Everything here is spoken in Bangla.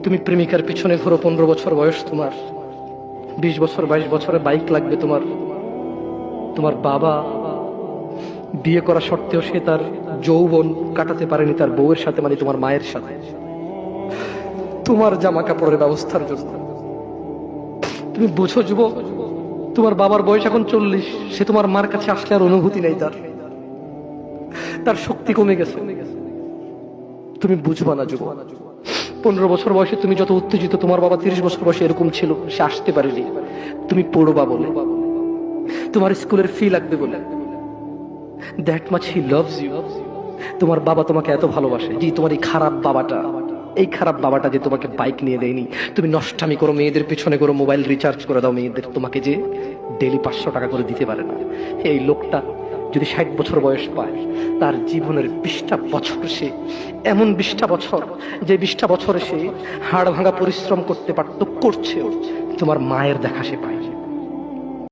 তুমি প্রেমিকার পিছনে ঘোরো, 15 বছর বয়স তোমার, 20 বছর 22 বছরে বাইক লাগবে তোমার। তোমার বাবা বিয়ে করা সত্ত্বেও সে তার যৌবন কাটাতে পারেনি তার বউয়ের সাথে, মানে তোমার মায়ের সাথে, তোমার জামা কাপড়ের ব্যবস্থার জন্য। তুমি বুঝো যুবক, তোমার বাবার বয়স এখন 40, সে তোমার মার কাছে আসলে আর অনুভূতি নেই, তার শক্তি কমে গেছে। তুমি বুঝবা না যুবক। 15 বছর বয়সে তুমি যত উত্তেজিত, তোমার বাবা 30 বছর বয়সে এরকম ছিল, সে আসতে পারেনি। তুমি পড়বা বলে, তোমার স্কুলের ফি লাগবে বলে, that much he loves you. তোমার বাবা তোমাকে এত ভালোবাসে। জি, তোমার এই খারাপ বাবাটা, এই খারাপ বাবাটা যে তোমাকে বাইক নিয়ে দেয়নি, তুমি নষ্টামি করো, মেয়েদের পিছনে করো, মোবাইল রিচার্জ করে দাও মেয়েদের, তোমাকে যে ডেলি 500 টাকা করে দিতে পারে না। এই লোকটা যদি 60 বছর বয়স পায়, তার জীবনের 20টা বছর সে এমন 20টা বছর, যে 20টা বছরে সে হাড় ভাঙা পরিশ্রম করতে পারত, করছে, তোমার মায়ের দেখা সে পায়।